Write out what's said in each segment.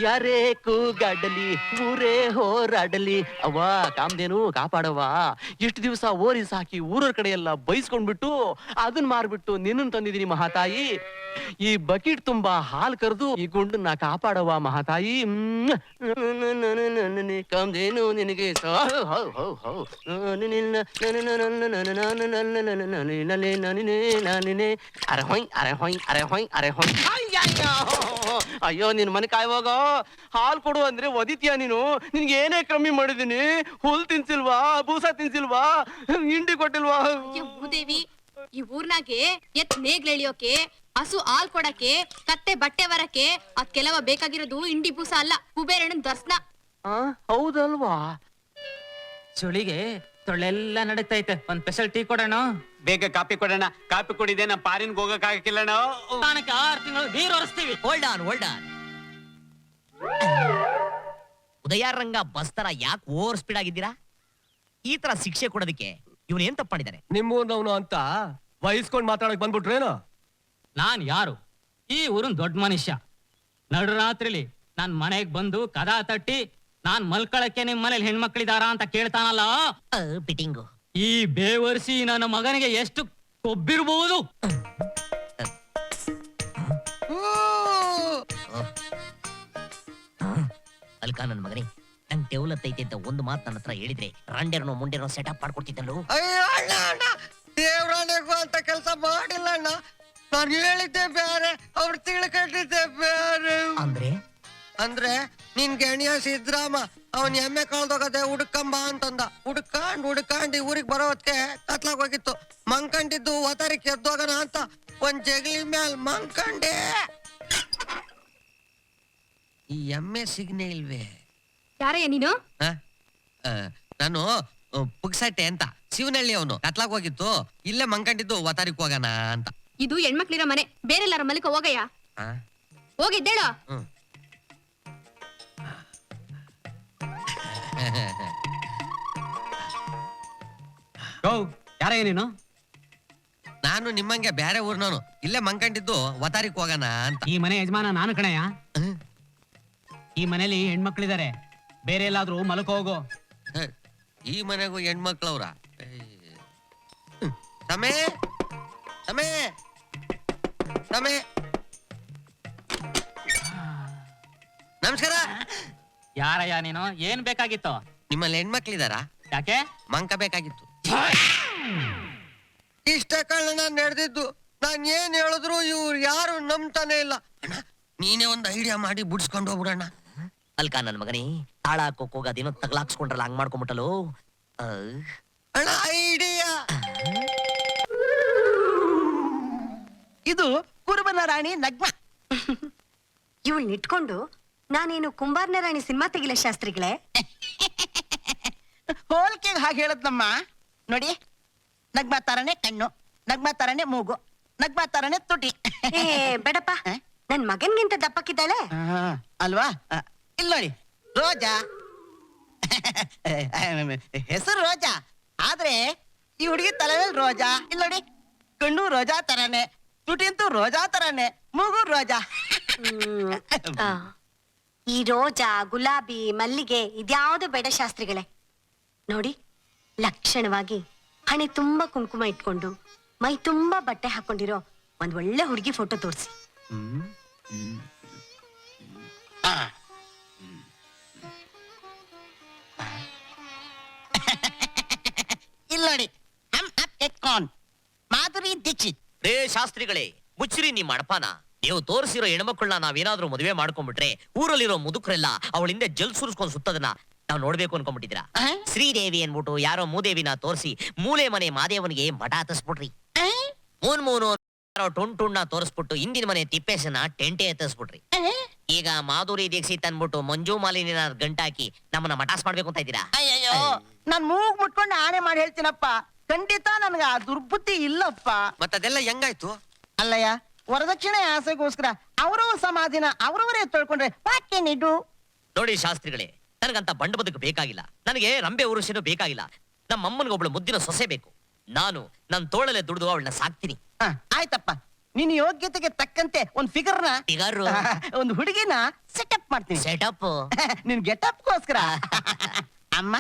ಯಾರೇ ಕೂಗಾಡಲಿ ಊರೇ ಹೋರಾಡಲಿ ಅವ್ವ ಕಾಮದೇನು ಕಾಪಾಡವ್ವ. ಇಷ್ಟು ದಿವಸ ಓರಿ ಸಾಕಿ ಊರವ್ರ ಕಡೆ ಎಲ್ಲ ಬೈಸ್ಕೊಂಡ್ಬಿಟ್ಟು ಅದನ್ನ ಮಾರ್ಬಿಟ್ಟು ನಿನ್ನ ತಂದಿದೀನಿ ಮಹಾತಾಯಿ. ಈ ಬಕೆಟ್ ತುಂಬಾ ಹಾಲ್ ಕರೆದು ಈ ಗುಂಡನ್ನ ಕಾಪಾಡವ್ವ ಮಹಾತಾಯಿ. ಕಾಮದೇನು ನಿನಗೆ ಅರೆ ಹೊಯ್ ಅರೆ ಹೊಯ್ ಅರೆ ಹೊಯ್ ಅರೆ ಹೊಯ್. ಅಯ್ಯೋ ನಿನ್ ಮನೆ ಕಾಯುವಾಗ ಹಾಲು ಕೊಡು ಅಂದ್ರೆ ಒದಿತೀಯ ನೀನು? ನಿನ್ಗೆ ಏನೇ ಕಮ್ಮಿ ಮಾಡಿದೀನಿ? ಹುಲ್ ತಿನ್ಸಿಲ್ವಾ, ಬೂಸ ತಿನ್ಸಿಲ್ವಾ, ಹಿಂಡಿ ಕೊಟ್ಟಿಲ್ವಾ? ಭೂದೇವಿ, ಈ ಊರ್ನಾಗೆ ಎತ್ ನೇಗ್ಲೆಳಿಯೋಕೆ, ಹಸು ಹಾಲ್ ಕೊಡಕ್ಕೆ, ಕತ್ತೆ ಬಟ್ಟೆ ಬರಕ್ಕೆ ಅದ್ಕೆಲ್ಲವ ಬೇಕಾಗಿರೋದು ಇಂಡಿ ಬೂಸ ಅಲ್ಲ, ಕುಬೇರಣ್ಣನ್ ದರ್ಶನ. ಹೌದಲ್ವಾ? ಚುಳಿಗೆ ತೊಳೆಲ್ಲ ನಡೀತೈತೆ. ಒಂದ್ ಸ್ಪೆಷಲ್ ಟೀ ಕೊಡೋಣ. ಬೇಗ ಕಾಪಿ ಕೊಡೋಣ. ಕಾಪಿ ಕುಡಿದೆ ನಾ ಪಾರಿನ್ ಹೋಗಕ್ ಆಗಕ್ಕಿಲ್ಲಣ್ಣ. 6 ತಿಂಗಳು ನೀರು ಹೊರಸ್ತೀವಿ. Hold on. ಉದಯಾರಂಗ ಬಸ್ ತರ ಯಾಕೆ ಓವರ್ ಸ್ಪೀಡ್ ಆಗಿದ್ದೀರಾ? ಈ ತರ ಶಿಕ್ಷೆ ಕೊಡೋದಕ್ಕೆ ಇವನು ಏನ್ ತಪ್ಪು ಮಾಡಿದಾನೆ? ನಿಮ್ಮೂರ್ನವನು ಅಂತ ವಹಿಸ್ಕೊಂಡ್ ಮಾತಾಡಕ್ ಬಂದ್ಬಿಟ್ರೇನು? ನಾನ್ ಯಾರು? ಈ ಊರಿನ ದೊಡ್ಡ ಮನುಷ್ಯ. ನಡುರಾತ್ರಿಲಿ ನಾನ್ ಮನೆಗ್ ಬಂದು ಕದಾ ತಟ್ಟಿ ನಾನ್ ಮಲ್ಕೊಳಕ್ಕೆ ನಿಮ್ ಮನೇಲಿ ಹೆಣ್ಮಕ್ಳಿದಾರ ಅಂತ ಕೇಳ್ತಾನಲ್ಲ, ಪಿಟಿಂಗು. ಈ ಬೇವರ್ಸಿ ನನ್ನ ಮಗನಿಗೆ ಎಷ್ಟು ಕೊಬ್ಬಿರ್ಬಹುದು. ಅಲ್ಕ ನನ್ ಮಗನೇ, ನಂಗ್ ಟೆವಲತ್ತೈತೆ ಅಂತ ಒಂದು ಮಾತು ನನ್ನ ಹತ್ರ ಹೇಳಿದ್ರೆ ರಂಡೆರನೋ ಮುಂಡೆನೋ ಸೆಟಪ್ ಮಾಡ್ಕೊಡ್ತಿದ್ದಲ್ಲೋ. ದೇವ್ರಾಣೆಗೂ ಅಂತ ಕೆಲಸ ಮಾಡಿಲ್ಲ ಅಣ್ಣ. ನಾನು ಹೇಳಿದ್ದೆ ಬೇರೆ, ಅವ್ರು ತಿಳ್ಕೊಂಡಿದ್ದೆ ಬೇರೆ. ಅಂದ್ರೆ ನಿನ್ ಗೆಣಿಯ ಸಿದ್ರಾಮ ಅವನ್ ಎಮ್ಮೆ ಕಳ್ದೋಗದೆ ಹುಡ್ಕಂಬ ಅಂತಂದ. ಹುಡ್ಕಾಂಡ್ ಊರಿಗೆ ಬರೋದಕ್ಕೆ ಕತ್ಲಾಗ ಹೋಗಿತ್ತು. ಮಂಕಂಡಿದ್ದು ಒತ್ತರಿಕೆ ಎದ್ದೋಗನ ಅಂತ ಒಂದ್ ಜಗಲಿ ಮ್ಯಾಲ್ ಮಂಕಂಡೆ. ಈ ಎಮ್ಮೆ ಸಿಗ್ನೆ ಇಲ್ವೇ? ಯಾರಯ್ಯ ನೀನು? ನಾನು ಪುಗ್ಸಟ್ಟೆ ಅಂತ, ಶಿವನಹಳ್ಳಿ ಅವನು. ಕತ್ಲಾಗ ಹೋಗಿತ್ತು, ಇಲ್ಲೇ ಮಂಕಂಡಿದ್ದು ಒತ್ತಾರಿಕ್ ಹೋಗಣ ಅಂತ. ಇದು ಹೆಣ್ಮಕ್ಳಿರೋ ಮನೆ, ಬೇರೆಲ್ಲಾರ ಮಲಿಕ ಹೋಗಯ್ಯ. ಹೋಗಿದ್ದೇಳ. ಯಾರ ನೀನು? ನಾನು ನಿಮ್ಮಂಗೆ ಬೇರೆ ಊರ್ನವನು, ಇಲ್ಲೇ ಮಂಕಂಡಿದ್ದು ಒತ್ತಾರಿಕ್ ಹೋಗಣ ಅಂತ. ಈ ಮನೆ ಯಜಮಾನ ನಾನು ಕಣಯ್ಯ. ಈ ಮನೇಲಿ ಹೆಣ್ಮಕ್ಳಿದಾರೆ, ಬೇರೆ ಎಲ್ಲಾದ್ರೂ ಮಲಕ ಹೋಗೋ. ಈ ಮನೆಗೂ ಹೆಣ್ಮಕ್ಳವ್ರ? ಸಮೇ ಸಮೇ ಸಮೇ, ನಮಸ್ಕಾರ. ಯಾರಯ್ಯ ನೀನು? ಏನ್ ಬೇಕಾಗಿತ್ತು? ನಿಮ್ಮಲ್ಲಿ ಹೆಣ್ಮಕ್ಳಿದಾರ? ಯಾಕೆ? ಮಂಕ ಬೇಕಾಗಿತ್ತು. ಇಷ್ಟ ಕಳ್ಳ ನಡೆದಿದ್ದು. ನಾನ್ ಏನ್ ಹೇಳಿದ್ರು ಇವ್ರು ಯಾರು ನಂಬ್ತಾನೆ ಇಲ್ಲ. ಅಣ್ಣ, ನೀನೇ ಒಂದ್ ಐಡಿಯಾ ಮಾಡಿ ಬಿಡಿಸ್ಕೊಂಡು ಹೋಗ್ಬಿಡಣ್ಣ. ಅಲ್ಕ ನನ್ ಮಗನೇ, ತಾಳ ಹಾಕೋಕ್ ಹೋಗೋದೇನೋ ತಗ್ಲಾಕ್ಸ್ಕೊಂಡ್ರಲ್ಲ, ಹಂಗ್ ಮಾಡ್ಕೊಂಬಿಟ್ಟಲು. ಅಣ್ಣ, ಐಡಿಯಾ ಇದು ಕುರುಬನ ರಾಣಿ ನಗ್ಮ. ಇವಳನ್ನ ಇಟ್ಕೊಂಡು ನಾನೇನು ಕುಂಬಾರನ ರಾಣಿ ಸಿನಿಮಾ ತೆಗಿಲ ಶಾಸ್ತ್ರಿಗಳೇ? ಹೋಲ್ಕೆಗೆ ಹಾಗೆ ಹೇಳದ್ನಮ್ಮ. ನೋಡಿ, ನಗ್ಮ ತರನೇ ಕಣ್ಣು, ನಗ್ಮ ತರನೇ ಮೂಗು, ನಗ್ಮ ತರನೇ ತುಟಿ. ಬೇಡಪ್ಪ, ನನ್ ಮಗನ್ಗಿಂತ ದಪ್ಪಕ್ಕಿದ್ದಾಳೆ ಅಲ್ವಾ? ಇಲ್ಲ ನೋಡಿ, ರೋಜಾ. ಹೆಸರು ರೋಜಾ, ಆದ್ರೆ ಈ ಹುಡುಗಿ ತಲೆ ಮೇಲೆ ರೋಜಾ. ಇಲ್ಲ ನೋಡಿ, ಕಣ್ಣು ರೋಜಾ ತರನೇ, ತುಟಿ ಅಂತೂ ರೋಜಾ ತರನೇ, ಮೂಗು ರೋಜಾ. ಈ ರೋಜಾ, ಗುಲಾಬಿ, ಮಲ್ಲಿಗೆ ಇದ್ಯಾವುದು ಬೇಡ ಶಾಸ್ತ್ರಿಗಳೇ. ನೋಡಿ, ಲಕ್ಷಣವಾಗಿ ಹಣೆ ತುಂಬಾ ಕುಂಕುಮ ಇಟ್ಕೊಂಡು ಮೈ ತುಂಬಾ ಬಟ್ಟೆ ಹಾಕೊಂಡಿರೋ ಒಂದ್ ಒಳ್ಳೆ ಹುಡುಗಿ ಫೋಟೋ ತೋರಿಸಿ. ಇಲ್ಲ ನೋಡಿ, ಮಾಧುರಿ ದೀಕ್ಷಿತ್. ರೇ ಶಾಸ್ತ್ರಿಗಳೇ, ಮುಚ್ಚಿರಿ ನಿಮ್ ಅಡಪಾನ. ನೀವು ತೋರಿಸಿರೋ ಹೆಣ್ಮಕ್ಳನ್ನ ನಾವೇನಾದ್ರೂ ಮದುವೆ ಮಾಡ್ಕೊಂಡ್ಬಿಟ್ರೆ ಊರಲ್ಲಿರೋ ಮುದುಕರೆಲ್ಲ ಅವಳಿಂದ ಜಲ್ ಸುರಿಸ್ಕೊಂಡ್ ಸುತ್ತದನ್ನ ನಾವ್ ನೋಡ್ಬೇಕು ಅನ್ಕೊಂಡ್ಬಿಟ್ಟಿದ್ರ. ಶ್ರೀದೇವಿ ಅನ್ಬಿಟ್ಟು ಯಾರೋ ಮೂದೇವಿನ ತೋರಿಸಿ ಮೂಲೆ ಮನೆ ಮಾದೇವನಿಗೆ ಮಠ ಹತ್ತಿಸ್ಬಿಟ್ರಿ. ಮೂನು ಟುಣ್ಣ ತೋರಿಸ್ಬಿಟ್ಟು ಹಿಂದಿನ ಮನೆ ತಿಪ್ಪೇಸನ ಟೆಂಟೆ ಎತ್ತಿಸ್ಬಿಟ್ರಿ. ಈಗ ಮಾಧುರಿ ದೀಕ್ಷಿತ್ ಅನ್ಬಿಟ್ಟು ಮಂಜು ಮಾಲಿನ ಗಂಟಾಕಿ ನಮ್ಮನ್ನ ಮಟಾಸ್ ಮಾಡ್ಬೇಕು ಅಂತ ಇದ್ದೀರಾ? ಅಯ್ಯಯ್ಯೋ, ನಾನ್ ಮೂಗ್ ಮುಟ್ಕೊಂಡು ಆಣೆ ಮಾಡಿ ಹೇಳ್ತೀನಪ್ಪ, ಖಂಡಿತ ನನ್ಗ ಆ ದುರ್ಬುದ್ಧಿ ಇಲ್ಲಪ್ಪ. ಮತ್ತದೆಲ್ಲ ಹೆಂಗಾಯ್ತು? ಅಲ್ಲಯ್ಯ, ವರದಕ್ಷಿಣೆ ಆಸೆಗೋಸ್ಕರ ಅವರವರ ಸಮಾಧಿನ ಅವರವರೇ ತೊಳ್ಕೊಂಡ್ರೆ ವಾಕ್ಯನಿಡು. ನೋಡಿ ಶಾಸ್ತ್ರಿಗಳೇ, ನನಗಂತ ಬಂಡ ಬದುಕು ಬೇಕಾಗಿಲ್ಲ, ನನಗೆ ರಂಬೆ ಉರುಷನು ಬೇಕಾಗಿಲ್ಲ. ನಮ್ಮ ಅಮ್ಮನಿಗೊಬ್ಳು ಮುದ್ದಿನ ಸೊಸೆ ಬೇಕು. ನಾನು ನನ್ನ ತೋಳಲೆ ದುಡಿದು ಅವಳನ್ನ ಸಾಕ್ತೀನಿ. ಆಯ್ತಪ್ಪ, ನಿನ್ನ ಯೋಗ್ಯತೆಗೆ ತಕ್ಕಂತೆ ಒಂದ್ ಫಿಗರ್ನ ಫಿಗರು? ಒಂದು ಹುಡುಗಿನ ಸೆಟಪ್ ಮಾಡ್ತೀನಿ. ಸೆಟಪ್ ನಿನ್ ಗೆಟಪ್ಗೋಸ್ಕರ. ಅಮ್ಮ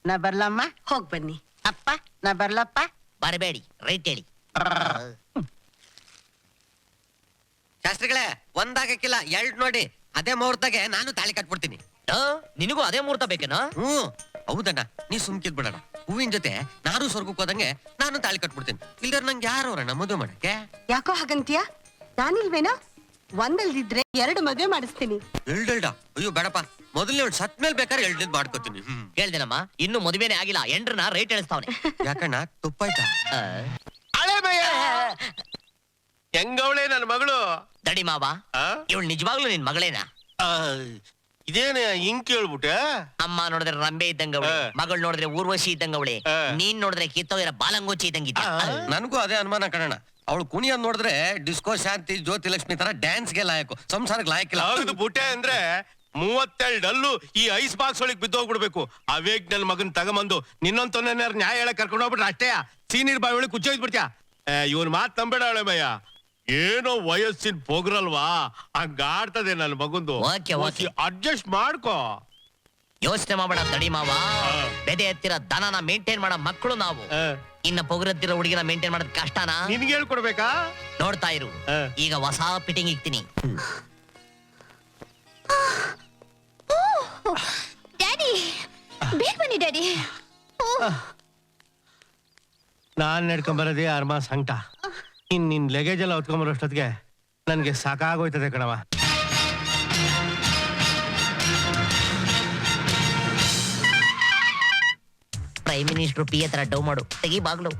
ನಾ ಬರ್ಲಮ್ಮ. ಹೋಗ್ ಬನ್ನಿ. ಅಪ್ಪ ನಾ ಬರ್ಲಪ್ಪ. ಬರಬೇಡಿ, ರೈಟ್ ಹೇಳಿ. ಶಾಸ್ತ್ರಿಗಳೇ ಒಂದಾಗಕ್ಕಿಲ್ಲ 2 ನೋಡಿ. ಅದೇ ಮುಹೂರ್ತಾಗೆ ನಾನು ತಾಳಿ ಕಟ್ಬಿಡ್ತೀನಿ. ನಿನಗೂ ಅದೇ ಮುಹೂರ್ತ ಬೇಕೇನೋ? ಹ್ಮ್ ಹೌದಣ್ಣ, ನೀ ಸುಮ್ಕಿದ್ ಬಿಡಣ. ಹೂವಿನ ಜೊತೆ ನಾನು ಸ್ವರ್ಗಕ್ಕೆ ಹೋದಂಗೆ ನಾನು ತಾಳಿ ಕಟ್ಬಿಡ್ತೀನಿ. ಇಲ್ದಾರ ನಂಗೆ ಯಾರು ಅವ್ರಣ್ಣ ಮದುವೆ ಮಾಡಕ್ಕೆ? ಯಾಕೋ ಹಾಗಂತೀಯ? ನಾನಿಲ್ವೇನೋ? ಒಂದಲ್ದಿದ್ರೆ 2 ಮದ್ವೆ ಮಾಡಿಸ್ತೀನಿ. ಎಲ್ಡೆಲ್ಡ? ಅಯ್ಯೋ ಬೇಡಪ್ಪ, ಮೊದಲನೇ ಅವ್ಳು ಸತ್ ಮೇಲೆ ಬೇಕಾದ್ರೆ 2 ಮಾಡ್ಕೋತೀನಿ. ಕೇಳ್ದೇನಮ್ಮ, ಇನ್ನು ಮದುವೆನೇ ಆಗಿಲ್ಲ, ಎಂಡ್ರನ್ನ ರೇಟ್ ಹೇಳಿಸ್ತಾವನೆ. ಯಾಕಣ್ಣ ತುಪ್ಪಾಯ್ತಾ? ಹಳೆ ಭಯ ಹೆಂಗವಳೆ ನನ್ನ ಮಗಳು. ದಡಿ ಮಾವ, ಇವಳು ನಿಜವಾಗ್ಲೂ ನಿನ್ ಮಗಳೇನಾ? ಇದೇನ ಹಿಂಗ್ ಕೇಳ್ಬಿಟ್ಟೆ? ಅಮ್ಮ ನೋಡಿದ್ರೆ ರಂಬೆ ಇದ್ದಂಗವಳೆ, ಮಗಳು ನೋಡಿದ್ರೆ ಊರ್ವಶಿ ಇದ್ದಂಗವಳೆ, ನೀನ್ ನೋಡಿದ್ರೆ ಕಿತ್ತೋಗಿರೋ ಬಾಲಂಗೋಚಿ ಇದ್ದಂಗಿದ್ದ. ನನಗೂ ಅದೇ ಅನುಮಾನ ಕಣಣ್ಣ. ಅವಳು ಕುಣಿಯೋದ್ ನೋಡಿದ್ರೆ ಡಿಸ್ಕೋ ಶಾಂತಿ ಜ್ಯೋತಿ ಲಕ್ಷ್ಮಿ ತರ ಡ್ಯಾನ್ಸ್ಗೆ ಲಾಯಕು, ಸಂಸಾರಕ್ಕೆ ಲಾಯಕ್ಕಿಲ್ಲ. ಹೌದು ಬುಟ್ಟೆ ಅಂದ್ರೆ 32 ಅಲ್ಲೂ ಈ ಐಸ್ ಬಾಕ್ಸ್ ಒಳಗೆ ಬಿದ್ದೋಗ್ಬಿಡ್ಬೇಕು. ಅವೇಗ್ ನನ್ ಮಗನ್ ತಗೊಂಬಂದು ನಿನ್ನೊಂದ್ ನ್ಯಾಯ ಹೇಳಕ್ ಕರ್ಕೊಂಡು ಹೋಗ್ಬಿಟ್ರೆ ಅಷ್ಟೇ ಸೀನಿಯರ್ ಬಾಯಿ ಒಳಗೆ ಕುಚ್ಚೋಯ್ಬಿಡ್ತ್ಯಾ. ಇವನ್ ಮಾತ್ ನಂಬೇಡ ಹಳೆ ಭಯ. ಏನೋ ವಯಸ್ಸಿನ ಪೊಗ್ರಲ್ವಾ, ಹಂಗಾಡ್ತದೆ ನನ್ ಮಗಂದು. ಅಡ್ಜಸ್ಟ್ ಮಾಡ್ಕೋ. ಯೋಚನೆ ಮಾಡಬೇಡ ದಡಿ ಮಾವ. ಬೆದೆ ಎತ್ತಿರ ದನನ ಮೇಂಟೈನ್ ಮಾಡೋ ಮಕ್ಕಳು ನಾವು. ಇನ್ನ ಪೊಗರತ್ತಿರೋ ಹುಡುಗಿನ ಮೇಂಟೈನ್ ಮಾಡೋದ್ ಕಷ್ಟನಾ? ನಿನ್ಗೆ ಹೇಳ್ಕೊಡ್ಬೇಕಾ? ನೋಡ್ತಾ ಇರು, ಈಗ ಹೊಸ ಫಿಟ್ಟಿಂಗ್ ಇಕ್ತೀನಿ. ಡ್ಯಾಡಿ ಬೇಗ ಬನ್ನಿ ಡ್ಯಾಡಿ. ನಾನ್ ನಡ್ಕೊಂಬರೋದೇ 6 ಮಾಸ ಸಂಕಟ. ನಿನ್ ಲಗೇಜ್ ಎಲ್ಲ ಹೊತ್ಕೊಂಬರೋಷ್ಟೊತ್ತಿಗೆ ನನ್ಗೆ ಸಾಕಾಗೋಯ್ತದೆ ಕಣವ. ಪ್ರೈಮ್ ಮಿನಿಸ್ಟರ್ ಪಿ ಹತ್ರ ಡೌ ಮಾಡು, ತೆಗಿ ಬಾಗ್ಲು.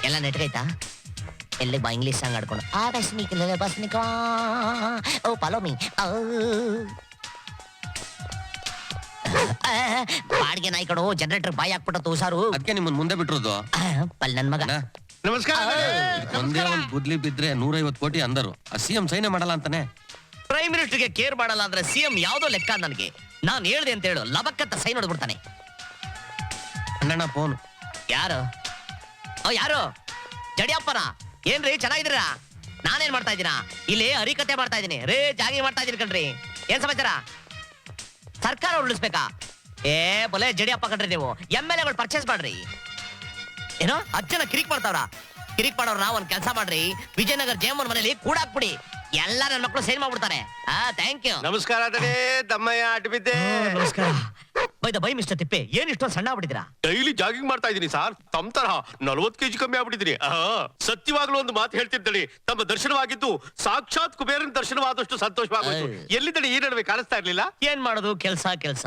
ಎಲ್ಲ ನೆಟ್ಗೈತಾ? ಎಲ್ಲಿ ಬಾ ಇಂಗ್ಲಿಷ್ ಸಾಂಗ್ ಆಡ್ಕೊಂಡು ಓ ಫಾಲೋ ಮೀ. ಬಾಡಿಗೆ ನಾಯಿ ಕಡು ಜನರೇಟರ್ ಬಾಯಿ ಹಾಕ್ಬಿಟ್ಟು ಹುಷಾರು. ಅದಕ್ಕೆ ನಿಮ್ಮನ್ ಮುಂದೆ ಬಿಟ್ಟಿರೋದು. ಪಲ್ ನನ್ ಮಗ. ನಮಸ್ಕಾರ. ಒಂದೇ ಒಂದ್ ಗುದ್ಲಿ ಬಿದ್ರೆ 150 ಕೋಟಿ ಅಂದರು. ಸಿಎಂ ಸೈನ್ಯ ಮಾಡಲ್ಲ ಅಂತಾನೆ. ಪ್ರೈಮ್ ಮಿನಿಸ್ಟರ್ಗೆ ಕೇರ್ ಮಾಡಲ್ಲ ಅಂದ್ರೆ ಸಿಎಂ ಯಾವ್ದೋ ಲೆಕ್ಕ ನನಗೆ. ನಾನ್ ಹೇಳ್ದೆ ಅಂತ ಹೇಳು, ಲಬಕ್ಕತ್ತ ಸೈ ನೋಡ್ಬಿಡ್ತಾನೆ. ಅಣ್ಣಣ್ಣ ಫೋನ್. ಯಾರು? ಯಾರು? ಜಡಿಯಪ್ಪನ? ಏನ್ರಿ ಚೆನ್ನಾಗಿದ್ದೀರಾ? ನಾನೇನ್ ಮಾಡ್ತಾ ಇದ್ದೀರಾ? ಇಲ್ಲಿ ಹರಿಕತೆ ಮಾಡ್ತಾ ಇದೀನಿ ರೇ, ಜಾಗಿ ಮಾಡ್ತಾ ಇದೀನಿ ಕಣ್ರಿ. ಏನ್ ಸಮಾಚಾರ? ಸರ್ಕಾರ ಉಳಿಸ್ಬೇಕಾ? ಬೊಲೆ ಜಡಿಯಪ್ಪ ಕಣ್ರಿ ನೀವು. MLA ಗಳು ಪರ್ಚೇಸ್ ಮಾಡ್ರಿ. ಏನೋ ಅಜ್ಜನ ಕಿರಿಕ್ ಮಾಡ್ತಾವ್ರ? ಕಿರಿಕ್ ಮಾಡೋರ್ನ ಒಂದ್ ಕೆಲಸ ಮಾಡ್ರಿ, ವಿಜಯನಗರ ಜಯಮ್ಮನ್ ಮನೇಲಿ ಕೂಡಾಕ್ಬಿಡಿ. ಎಲ್ಲ ನನ್ನ ಮಕ್ಕಳು ಸೇಲ್ ಮಾಡ್ಬಿಡ್ತಾರೆ. Thank you. ನಮಸ್ಕಾರ ದಮ್ಮಯ್ಯ, ಅಡ್ಡ ಬಿದ್ದೆ. ನಮಸ್ಕಾರ. ಬೈ ಮಿಸ್ಟರ್ ತಿಪ್ಪೆ, ಏನ್ ಇಷ್ಟೊಂದು ಸಣ್ಣ ಆಗ್ಬಿಟ್ಟಿದ್ದೀರಾ? ಡೈಲಿ ಜಾಗಿಂಗ್ ಮಾಡ್ತಾ ಇದೀನಿ ಸರ್. ತಮ್ಮ ತರಹ 40 kg ಕಮ್ಮಿ ಆಗ್ಬಿಟ್ಟಿದ್ದೀನಿ. ಸತ್ಯವಾಗ್ಲೂ ಒಂದು ಮಾತು ಹೇಳ್ತಿದ್ದಳಿ, ತಮ್ಮ ದರ್ಶನವಾಗಿದ್ದು ಸಾಕ್ಷಾತ್ ಕುಬೇರನ ದರ್ಶನವಾದಷ್ಟು ಸಂತೋಷವಾಗೋಯ್ತು. ಎಲ್ಲಿದ್ದಳಿ ಈ ನಡುವೆ ಕಾಣಿಸ್ತಾ ಇರ್ಲಿಲ್ಲ. ಏನ್ ಮಾಡೋದು, ಕೆಲ್ಸ.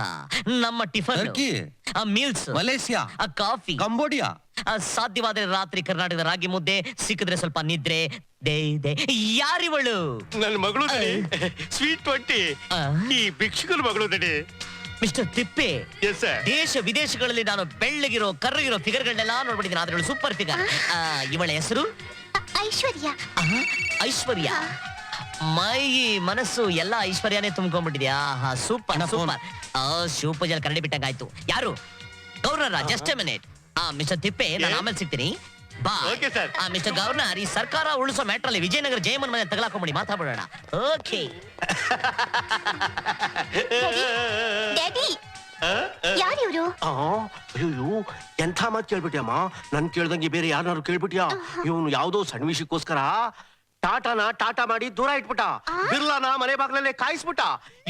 ನಮ್ಮ tiffin, meals, Malaysia, coffee, Cambodia, ಸಾಧ್ಯವಾದ್ರೆ ರಾತ್ರಿ ಕರ್ನಾಟಕದ ರಾಗಿ ಮುದ್ದೆ, ಸಿಕ್ಕಿದ್ರೆ ಸ್ವಲ್ಪ ನಿದ್ರೆ. ಯಾರಿವಳು? ನನ್ನ ಮಗಳು ಸ್ವೀಟ್ 20. ಈ ಭಿಕ್ಷುಕನ ಮಗಳು ದಡಿ. ಮಿಸ್ಟರ್ ತಿಪ್ಪೆ, ಎಸ್ ಸರ್. ದೇಶ ವಿದೇಶಗಳಲ್ಲಿ ನಾನು ಬೆಳ್ಳಗಿರೋ ಕರ್ರಗಿರೋ ಫಿಗರ್ಗಳನ್ನೆಲ್ಲ ನೋಡ್ಬಿಟ್ಟಿದ್ದೀನಿ, ಆದ್ರೆ ಸೂಪರ್ ಫಿಗರ್. ಇವಳ ಹೆಸರು ಐಶ್ವರ್ಯ. ಐಶ್ವರ್ಯ. ಮೈ ಮನಸ್ಸು ಎಲ್ಲ ಐಶ್ವರ್ಯನೇ ತುಂಬ್ಕೊಂಡ್ಬಿಟ್ಟಿದ್ಯಾ. Super super. ಶಿವಪೂಜಲ್ ಕರಡಿ ಬಿಟ್ಟಂಗಾಯ್ತು. ಯಾರು? ಗೌರ್ನರ? Just a minute. Mister Tippe, ನಾನು ಆಮೇಲೆ ಸಿಗ್ತೀನಿ. ಬಾ. Okay, sir. ಮಿಸ್ಟರ್ ಗವರ್ನರ್, ಈ ಸರ್ಕಾರ ಉಳಿಸೋ ಮ್ಯಾಟರ್ ಅಲ್ಲಿ ವಿಜಯನಗರ ಜಯಮನ್ ಮನೆ ತಗಲಾಕೊಂಬಿಡಿ, ಮಾತಾಡೋಣ. ಓಕೆ. ಡ್ಯಾಡಿ ಯಾರು ಇವರು? ಅಯ್ಯೋ ಎಂಥ ಮಾತು ಕೇಳ್ಬಿಟ್ಯಮ್ಮ. ನನ್ ಕೇಳ್ದಂಗೆ ಬೇರೆ ಯಾರು ಕೇಳ್ಬಿಟ್ಯಾ? ಇವನು ಯಾವ್ದೋ ಸಣ್ಣ ವಿಷಯಕ್ಕೋಸ್ಕರ ಟಾಟಾ ಮಾಡಿ ದೂರ ಇಟ್ಬಿಟ್ಟ. ಬಿರ್ಲಾನ ಮನೆ ಬಾಗ್ಲಲ್ಲೇ ಕಾಯಿಸ್ಬಿಟ್ಟ.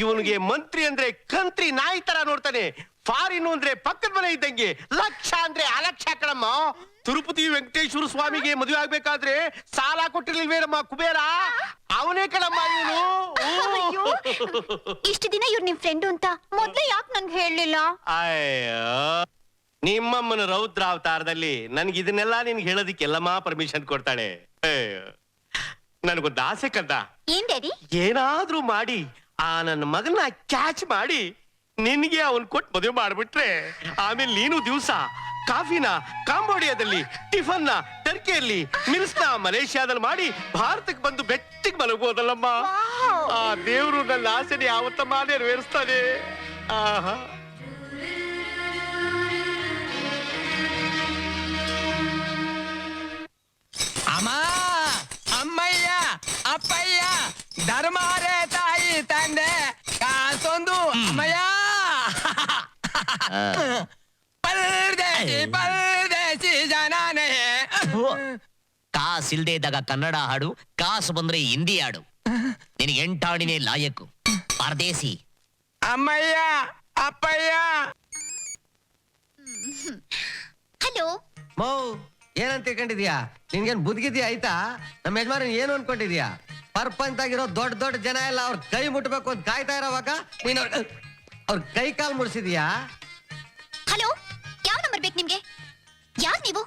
ಇವನಿಗೆ ಮಂತ್ರಿ ಅಂದ್ರೆ ಕಂತ್ರಿ ನಾಯಿ ತರ ನೋಡ್ತಾನೆ. ಫಾರಿನ್ ಅಂದ್ರೆ ಪಕ್ಕದ ಮನೆ ಇದ್ದಂಗೆ, ಲಕ್ಷ ಅಂದ್ರೆ ಅಲಕ್ಷ ಕಣಮ್ಮ. ತಿರುಪತಿ ವೆಂಕಟೇಶ್ವರ ಸ್ವಾಮಿಗೆ ಮದುವೆ ಆಗ್ಬೇಕಾದ್ರೆ ಸಾಲ ಕೊಟ್ಟಿರ್ಲಿಲ್ವೇನಮ್ಮ ಕುಬೇರ? ಅವನೇ ಕಣಮ್ಮ ಇವನು. ಇಷ್ಟು ದಿನ ಇವ್ರು ನಿಮ್ ಫ್ರೆಂಡು ಅಂತ ಮೊದ್ಲೇ ಯಾಕೆ ನನ್ಗೆ ಹೇಳಲಿಲ್ಲ? ಅಯ್ಯೋ, ನಿಮ್ಮಮ್ಮನ ರೌದ್ರ ಅವತಾರದಲ್ಲಿ ನನ್ಗೆ ಇದನ್ನೆಲ್ಲ ನಿನ್ಗೆ ಹೇಳೋದಿಕ್ಕೆಲ್ಲಮ್ಮ ಪರ್ಮಿಷನ್ ಕೊಡ್ತಾಳೆ. ನನಗೊಂದು ಆಸೆ ಕಂದ. ಏನ್ ಡ್ಯಾಡಿ? ಏನಾದ್ರೂ ಮಾಡಿ ಆ ನನ್ನ ಮಗನ ಕ್ಯಾಚ್ ಮಾಡಿ ನಿನ್ಗೆ ಅವನ್ ಕೊಟ್ಟು ಮದುವೆ ಮಾಡ್ಬಿಟ್ರೆ, ಆಮೇಲೆ ನೀನು ದಿವಸ ಕಾಫಿನ ಕಾಂಬೋಡಿಯಾದಲ್ಲಿ, ಟಿಫನ್ನ ಟರ್ಕಿಯಲ್ಲಿ, ಮಿಲ್ಸ್ನ ಮಲೇಷಿಯಾದಲ್ಲಿ ಮಾಡಿ ಭಾರತಕ್ಕೆ ಬಂದು ಬೆಟ್ಟಿಗೆ ಮಲಗೋದಲ್ಲಮ್ಮ. ಆ ದೇವ್ರು ನನ್ನ ಆಸೆನ ಯಾವತ್ತಮ್ಮ ನೆರವೇರಿಸ್ತಾನೆ. ಆಹಾ. ಅಪ್ಪಯ್ಯ ಧರ್ಮಾರೆ ತಾಯಿ ತಂದೆ ಕಾಸೊಂದು ಅಮ್ಮಯ್ಯ ಪರದೇಶಿ ಪರದೇಶಿ ಜನಾನೇ ಕಾಸಿಲ್ದೇ ಇದ್ದಾಗ ಕನ್ನಡ ಹಾಡು, ಕಾಸು ಬಂದ್ರೆ ಹಿಂದಿ ಹಾಡು. ನಿನಗೆ ಎಂಟಾಣಿನೇ ಲಾಯಕು ಪರದೇಸಿ. ಅಮ್ಮಯ್ಯ ಅಪ್ಪಯ್ಯ. ಹಲೋ ಮೌ ಏನಂತ ತಿಳ್ಕೊಂಡಿದ್ಯಾ? ನಿನ್ಗೇನ್ ಬುದ್ಗಿದ್ಯಾ ಆಯ್ತಾ? ನಮ್ಮ ಯಜಮಾನ ಏನು ಅನ್ಕೊಂಡಿದ್ಯಾ? ಪರ್ಪಂಚ್ ಆಗಿರೋ ದೊಡ್ಡ ದೊಡ್ಡ ಜನ ಎಲ್ಲ ಅವ್ರ ಕೈ ಮುಟ್ಬೇಕು ಅಂತ ಕಾಯ್ತಾ ಇರೋವಾಗ ನೀನು ಅವ್ರ ಕೈ ಕಾಲ್ ಮುಡ್ಸಿದ್ಯಾ? ಹಲೋ, ಯಾವ ನಂಬರ್ ಬೇಕು ನಿಮ್ಗೆ? ಯಾರು ನೀವು?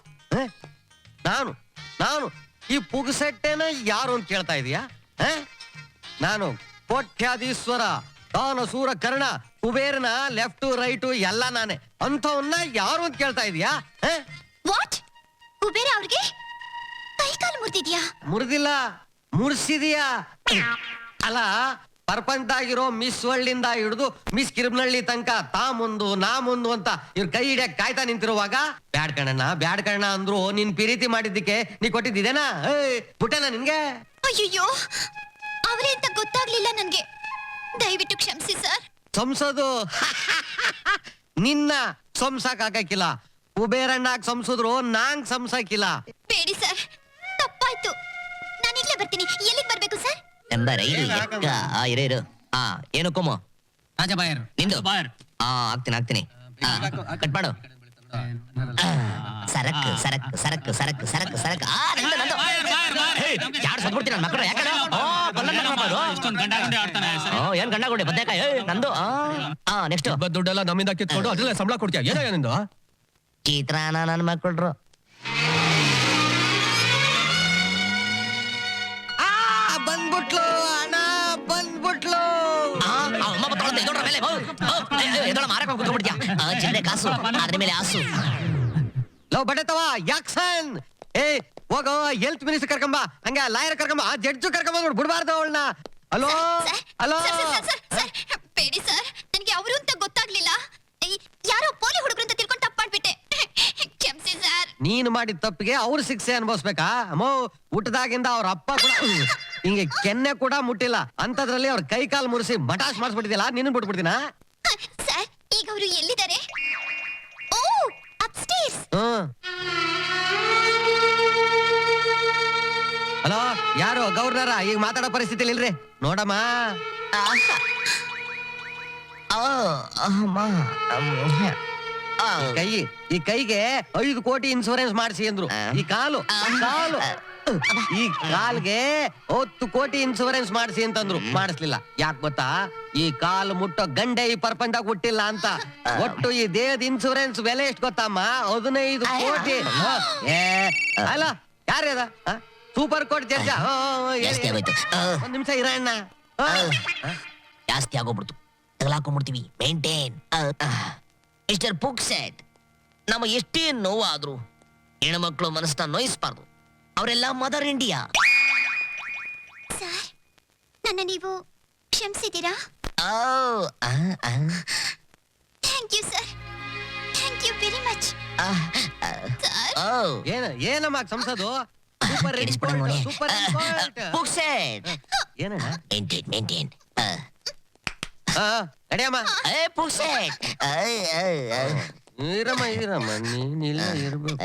ನಾನು ನಾನು ಈ ಪುಗ್ಸೆಟ್ಟೆನ ಯಾರು ಅಂತ ಕೇಳ್ತಾ ಇದೀಯಾ? ನಾನು ಕೋಟ್ಯಾಧೀಶ್ವರ, ತಾನು ಸೂರ ಕರ್ಣ, ಕುಬೇರನ ಲೆಫ್ಟ್ ರೈಟು ಎಲ್ಲ ನಾನೇ. ಅಂಥವನ್ನ ಯಾರು ಅಂತ ಕೇಳ್ತಾ ಇದೀಯಾ? ವಾಟ್? ಕುಬೇರ ಅವ್ರಿಗೆ ಕೈ ಕಾಲು ಮುರಿದಿದ್ಯಾ? ಮುರಿದಿಲ್ಲ, ಮುರ್ಸಿದೀಯಾ. ಅಲ್ಲ, ಪರ್ಪಂಚಾಗಿರೋ ಮಿಸ್ ವರ್ಲ್ಡ್ ಹಿಡಿದು ಮಿಸ್ ಕಿರ್ಮನಹಳ್ಳಿ ತನಕ ತಾ ಮುಂದು ನಾ ಮುಂದು ಅಂತ ಇವ್ರ ಕೈ ಹಿಡಿಯಕ್ ಕಾಯ್ತಾ ನಿಂತಿರುವಾಗ ಬ್ಯಾಡ್ ಕಣ್ಣ ಅಂದ್ರು ನಿನ್ ಪ್ರೀತಿ ಮಾಡಿದ್ದಕ್ಕೆ ನೀ ಕೊಟ್ಟಿದ್ದೇನಾ? ಪುಟ್ಟನ ನಿನ್ಗೆ? ಅಯ್ಯಯ್ಯೋ, ಅವರೇ ಅಂತ ಗೊತ್ತಾಗ್ಲಿಲ್ಲ ನನ್ಗೆ. ದಯವಿಟ್ಟು ಕ್ಷಮಿಸಿ ಸರ್. ಸಂಸದು ನಿನ್ನ ಸಂಸಾಕ್ ಆಗಕ್ಕಿಲ್ಲ, ಕುಬೇರಣ್ಣಾಗ್ ಸಂಸದ್ರು ನಾಂಗ್ ಸಂಸಾಕಿಲ್ಲ. ಬೇಡಿ ಸರ್, ತಪ್ಪಾಯ್ತು. ನಾನೀಗ್ಲೇ ಬರ್ತೀನಿ. ಎಲ್ಲಿಗೆ ಬರ್ಬೇಕು ಸರ್? ಎಂದರೆ ಇರು. ಏನು ಕೊಮ್ಮು ರಾಜಬಾಯರ್ ನಿಂದು ಬಾಯರ್. ಆಗ್ತೀನಿ ಕಟ್ ಮಾಡು. ಸರಕ್ ಸರಕ್ ಸರಕ್ ಸರಕ್ ಸರಕ್ ಸರಕ್ ಯಾರು ಸದ್ಬಿಡ್ತೀನಿ ನನ್ನ ಮಕ್ಕಳು. ಯಾಕಂದ್ರೆ ಏನ್ ಗಂಡ ಗುಂಡೆ ಬದ್ನೇಕಾಯಿ ನಂದು. ನೆಕ್ಸ್ಟ್ ದುಡ್ಡೆಲ್ಲ ನಮ್ಮಿಂದ ಕಿತ್ಕೊಂಡು ಅದ್ರಲ್ಲ ಸಂಬಳ ಕೊಡ್ತೀಯ? ಏನೋ ನಿಂದು ಚಿತ್ರಾನ್ನ ನನ್ನ ಮಕ್ಕಳ್ರು. ಬಂದ್ಬಿಟ್ಲು ಅಣ್ಣ, ಬಂದ್ಬಿಟ್ಲು. ಚಿಲ್ಲರೆ ಕಾಸು ಅದ್ರ ಮೇಲೆ ಆಸು. ಲವ್ ಬಡತವ ಯಾಕ್ಸನ್ ಹೋಗೋ ಹೆಲ್ತ್ ಮಿನಿಸ್ಟರ್ ಕರ್ಕೊಂಬ, ಹಂಗ ಲಾಯರ್ ಕರ್ಕೊಂಬ, ಜಡ್ಜು ಕರ್ಕೊಂಬ, ಬಿಡ್ಬಾರ್ದು ಅವಳನ್ನ. Hello hello. ಬೇಡಿ ಸರ್, ನನ್ಗೆ ಅವರು ಅಂತ ಗೊತ್ತಾಗ್ಲಿಲ್ಲ. ಯಾರೋ ಪೋಲಿ ಹುಡುಗರು ಅಂತ ತಿಳ್ಕೊಂಡು ತಪ್ಪು ಮಾಡ್ಬಿಟ್ಟೆ. ಕ್ಷಮಿಸಿ ಸರ್. ನೀನು ಮಾಡಿದ ತಪ್ಪಿಗೆ ಅವ್ರು ಶಿಕ್ಷೆ ಅನ್ಭವಿಸ್ಬೇಕಾ? ಅಮ್ಮೋ, ಊಟದಾಗಿಂದ ಅವ್ರ ಅಪ್ಪ ಕೂಡ ಹಿಂಗೆ ಕೆನ್ನೆ ಕೂಡ ಮುಟ್ಟಿಲ್ಲ, ಅಂತದ್ರಲ್ಲಿ ಅವ್ರ ಕೈ ಕಾಲು ಮುರಿಸಿ ಮಟಾಶ್ ಮಾಡಿಸ್ಬಿಟ್ಟಿದ್ಯಲ್ಲ, ನೀನು ಬಿಟ್ಬಿಡ್ತೀನ? ಸರ್, ಈಗ ಅವರು ಎಲ್ಲಿದ್ದಾರೆ? ಓ, ಅಪ್ಸ್ಟೇರ್ಸ್. ಹಲೋ, ಯಾರು ಗೌರ್ನರ? ಈಗ ಮಾತಾಡೋ ಪರಿಸ್ಥಿತಿ ಇಲ್ರಿ. ನೋಡಮ್ಮ, ಈ ಕೈಗೆ 5 ಕೋಟಿ ಇನ್ಶೂರೆನ್ಸ್ ಮಾಡಿಸಿ ಅಂದ್ರು. ಈ ಕಾಲು ಈ ಕಾಲ್ಗೆ 10 ಕೋಟಿ ಇನ್ಶೂರೆನ್ಸ್ ಮಾಡಿಸಿ ಅಂತಂದ್ರು. ಮಾಡಿಸ್ಲಿಲ್ಲ. ಯಾಕೆ ಗೊತ್ತಾ? ಈ ಕಾಲು ಮುಟ್ಟೋ ಗಂಡೆ ಈ ಪ್ರಪಂಚದಾಗ ಹುಟ್ಟಿಲ್ಲ ಅಂತ. ಒಟ್ಟು ಈ ದೇಹದ ಇನ್ಶೂರೆನ್ಸ್ ಬೆಲೆ ಎಷ್ಟು ಗೊತ್ತಮ್ಮ? 15 ಕೋಟಿ. ಅಲ್ಲ, ಯಾರ್ಯದ ಸೂಪರ್ ಕೋಟ್ ಜಡ್ಜ? ಒಂದ್ ನಿಮಿಷ ಇರಣ್ಣ. ಜಾಸ್ತಿ ಆಗೋಗ್ಬಿಡ್ತು, ತಗಲಾಕೊಂಡ್ಬಿಡ್ತೀವಿ. ಮೇಂಟೈನ್. ಮಿಸ್ಟರ್ ಪುಕ್ಸೆಟ್, ನಮಗೆ ಎಷ್ಟೇ ನೋವಾದ್ರೂ ಹೆಣ್ಮಕ್ಳು ಮನಸ್ಸನ್ನ ನೋಯಿಸ್ಬಾರ್ದು. ಅವರೆಲ್ಲ ಮದರ್ ಇಂಡಿಯಾ. ಸರ್, ನನ್ನ ನೀವು ಕ್ಷಮಿಸಿದ್ದೀರಾ? Thank you sir, thank you very much. ಏನಮ್ಮ ಸಂಸದು? ಸೂಪರ್ ಸೂಪರ್ ಪುಕ್ಸೆಟ್ ಏನಣ್ಣ? ಮೇಂಟೈನ್. ನಡಿಯಮ್ಮ. ಪುಕ್ಸೆಟ್ ಇರಮ್ಮ ನೀನಿಲ್ಲ ಇರ್ಬೇಕು.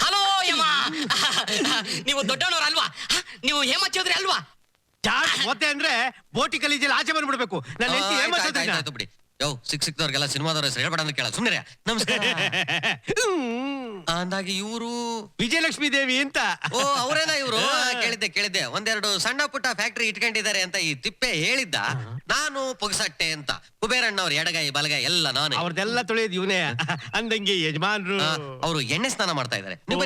ಹಲೋ ಯಮ್ಮ, ನೀವು ದೊಡ್ಡವನವ್ರ ಅಲ್ವಾ? ನೀವು ಹೇಮಚೌಧರಿ ಅಲ್ವಾ? ಮತ್ತೆ ಅಂದ್ರೆ ಬೋಟಿ ಕಲೀಜಲ್ಲಿ ಆಚೆ ಬಂದ್ಬಿಡ್ಬೇಕು. ನನ್ನ ಹೆಂಡತಿ ಹೇಮಚೌಧರಿ. ಬಿಡಿ. ಯೋ, ಸಿಕ್ದವ್ರಿಗೆಲ್ಲ ಸಿನಿಮಾದವ್ರ ಹೆಸರು ಹೇಳ್ಬೇಡ ಅಂತ ಕೇಳ. ಸುಮ್ಮನೆ ನಮಸ್ಕಾರ ಅಂದಾಗಿ ಇವರು ವಿಜಯಲಕ್ಷ್ಮಿ ದೇವಿ ಅಂತ. ಓ, ಅವರೇನಾ ಇವರು? ಕೇಳಿದ್ದೆ. ಒಂದೆರಡು ಸಣ್ಣ ಪುಟ್ಟ ಫ್ಯಾಕ್ಟರಿ ಇಟ್ಕೊಂಡಿದ್ದಾರೆ ಅಂತ ಈ ತಿಪ್ಪೆ ಹೇಳಿದ್ದ. ನಾನು ಪುಗ್ಸಟ್ಟೆ ಅಂತ. ಕುಬೇರಣ್ಣವ್ರ ಎಡಗಾಯಿ ಬಲಗಾಯಿ ಎಲ್ಲ ನಾನು. ಅವ್ರದೆಲ್ಲ ತೊಳೆಯೋದು ಇವನೇ ಅಂದಂಗೆ ಯಜಮಾನ್ರು. ಅವರು ಎಣ್ಣೆ ಸ್ನಾನ ಮಾಡ್ತಾ ಇದ್ದಾರೆ. ನೀವು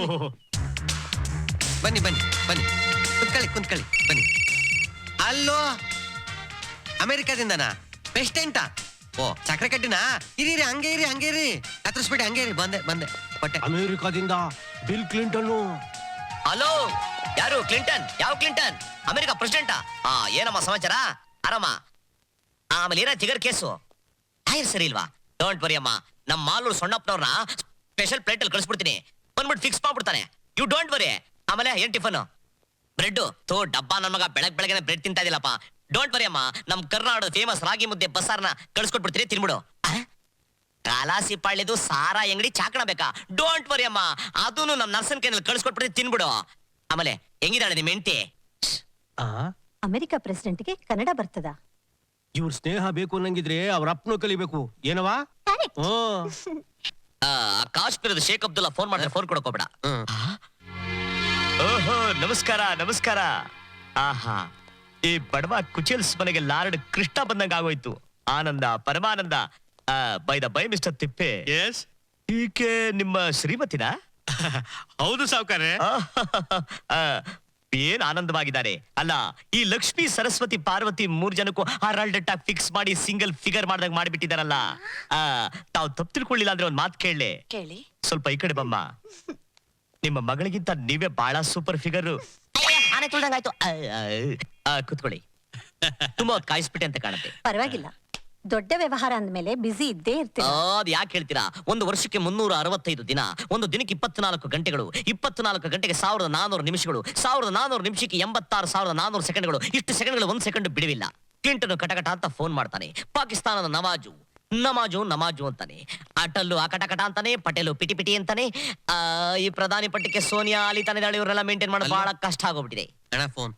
ಬನ್ನಿ ಬನ್ನಿ ಕುಂತ್ಕೊಳ್ಳಿ ಬನ್ನಿ. ಅಲ್ಲೋ, ಅಮೆರಿಕಾದಿಂದನಾ? ಪೆಸ್ಟೆಂಟಾ? ಓ, ಸಕ್ಕರೆ ಕಟ್ಟಿನಾ? ಇರೀರಿ, ಹಂಗೆ ಇರಿ ಕತ್ತರಿಸ್ಬಿಡಿ. ಹಂಗೆ ಇರಿ. ಬಂದೆ ಬಟ್ಟೆ. ಅಮೆರಿಕಾದಿಂದ ಬಿಲ್ ಕ್ಲಿಂಟನ್. ಹಲೋ, ಯಾರು? ಕ್ಲಿಂಟನ್? ಯಾವ ಕ್ಲಿಂಟನ್? ಅಮೆರಿಕ ಪ್ರೆಸಿಡೆಂಟಾ? ಏನಮ್ಮ ಸಮಾಚಾರ? ಆರಾಮ? ಆಮೇಲೆ ಏನ ತಿಗರ್ ಕೇಸು? ಟೈರ್ ಸರಿ ಇಲ್ವಾ? ಡೋಂಟ್ ವರಿ ಅಮ್ಮ, ನಮ್ಮ ಮಾಲೂರು ಸೊಣ್ಣಪ್ಪನವ್ರನ್ನ ಸ್ಪೆಷಲ್ ಪ್ಲೇಟ್ ಅಲ್ಲಿ ಕಳಿಸ್ಬಿಡ್ತೀನಿ. ಬಂದ್ಬಿಟ್ಟು ಫಿಕ್ಸ್ ಮಾಡ್ಬಿಡ್ತಾನೆ. You don't worry. ಆಮೇಲೆ ಏನ್ ಟಿಫನ್? ಬ್ರೆಡ್. ತೋ ಡಬ್ಬಾ ನನ್ ಮಗ ಬೆಳಗ್ಗೆ ಬ್ರೆಡ್ ತಿಂತಾ ಇದಿಲ್ಲಪ್ಪ. ಡೋಂಟ್ ವರಿ ಅಮ್ಮ, ನಮ್ ಕರ್ನಾಟಕದ ಫೇಮಸ್ ರಾಗಿ ಮುದ್ದೆ ಬಸ್ಸಾರ್ನ ಕಳ್ಸ್ಕೊಟ್ಬಿಡ್ತೀರಿ, ತಿನ್ಬಿಡು. ಕಾಲಾಸಿ ಪಾಳ್ಯದು ಸಾರಾ ಅಂಗಡಿ ಚಾಕಣ ಬೇಕಾ? ಡೋಂಟ್ ವರಿ ಅಮ್ಮ, ಅದನ್ನು ನಮ್ ನರ್ಸನ್ ಕೇಂದ್ರ ಕಳ್ಸ್ಕೊಟ್ಬಿಡ್ತೀರಿ, ತಿನ್ಬಿಡು. ಆಮೇಲೆ ಹೆಂಗಿದಾಳೆ ನಿಮ್ ಹೆಂಡತಿ? ಅಮೆರಿಕ ಪ್ರೆಸಿಡೆಂಟ್ಗೆ ಕನ್ನಡ ಬರ್ತದ? ಇವ್ರ ಸ್ನೇಹ ಬೇಕು ಅನ್ನಂಗಿದ್ರೆ ಅವ್ರ ಅಪ್ಪನು ಕಲಿಬೇಕು ಏನವಾ. ಕಾಶ್ಮೀರದ ಶೇಖ್ ಅಬ್ದುಲ್ಲಾ ಫೋನ್ ಮಾಡಿದ್ರೆ ಫೋನ್ ಕೊಡಕೋಬೇಡ. ಓಹೋ, ನಮಸ್ಕಾರ ನಮಸ್ಕಾರ. ಆಹಾ, ಈ ಬಡವ ಕುಚೇಲ್ಸ್ ಮನೆಗೆ ಲಾರ್ಡ್ ಕೃಷ್ಣ ಬಂದಂಗ ಆಗೋಯ್ತು. ಆನಂದ ಪರಮಾನಂದ. ಬೈ ದ ಬೈ ಮಿಸ್ಟರ್ ತಿಪ್ಪೆ, ಎಸ್, ಈಕೆ ನಿಮ್ಮ ಶ್ರೀಮತಿನ? ಹೌದು ಸಾವ್ಕಾರೆ. ಏನ್ ಆನಂದವಾಗಿದ್ದಾರೆ ಅಲ್ಲ. ಈ ಲಕ್ಷ್ಮಿ ಸರಸ್ವತಿ ಪಾರ್ವತಿ 3 ಜನಕ್ಕೂ ಹರಾಲ್ಡ್ ಟಾಕ್ ಫಿಕ್ಸ್ ಮಾಡಿ ಸಿಂಗಲ್ ಫಿಗರ್ ಮಾಡ್ದಾಗ ಮಾಡಿಬಿಟ್ಟಿದಾರಲ್ಲ. ತಾವ್ ತಪ್ಪು ತಿಳ್ಕೊಳ್ಳಿಲ್ಲ ಅಂದ್ರೆ ಒಂದ್ ಮಾತು ಕೇಳಿ. ಸ್ವಲ್ಪ ಈ ಕಡೆ ಬಮ್ಮ. ನಿಮ್ಮ ಮಗಳಿಗಿಂತ ನೀವೇ ಬಹಳ ಸೂಪರ್ ಫಿಗರ್. ಆನೆ ತುಳ್ದಂಗಾಯ್ತು. ಕುತ್ಕೊಳ್ಳಿ. ತುಂಬಾ ಹೊತ್ತು ಕಾಯಿಸ್ಬಿಟ್ಟೆ ಅಂತ ಕಾಣುತ್ತೆ. ಪರವಾಗಿಲ್ಲ, ದೊಡ್ಡ ವ್ಯವಹಾರ ಅಂದ್ಮೇಲೆ ಬಿಸಿ ಇದ್ದೇ ಇರ್ತೀವಿ. ಅದ್ ಯಾಕೆ ಹೇಳ್ತೀರಾ? ಒಂದು ವರ್ಷಕ್ಕೆ 365 ದಿನ, ಒಂದು ದಿನಕ್ಕೆ 24 ಗಂಟೆಗಳು, 24 ಗಂಟೆಗೆ 1400 ನಿಮಿಷಗಳು, 1400 ನಿಮಿಷಕ್ಕೆ 86,400 ಸೆಕೆಂಡ್ಗಳು. ಇಷ್ಟು ಸೆಕೆಂಡ್ಗಳು 1 ಸೆಕೆಂಡ್ ಬಿಡುವಿಲ್ಲ. ಕ್ಲಿಂಟನ್ ಕಟಕಟ ಅಂತ ಫೋನ್ ಮಾಡ್ತಾನೆ. ಪಾಕಿಸ್ತಾನದ ನಮಾಜು ನಮಾಜು ಅಂತಾನೆ. ಅಟಲ್ಲು ಅಕಟಕಟ ಅಂತಾನೆ. ಪಟೇಲು ಪಿಟಿ ಪಿಟಿ ಅಂತಾನೆ. ಈ ಪ್ರಧಾನಿ ಪಟ್ಟಕ್ಕೆ ಸೋನಿಯಾ ಅಲಿ ತಾನೆ ಇವರೆಲ್ಲ ಮೇಂಟೈನ್ ಮಾಡೋದು ಬಹಳ ಕಷ್ಟ ಆಗೋಗ್ಬಿಟ್ಟಿದೆ. ಫೋನ್.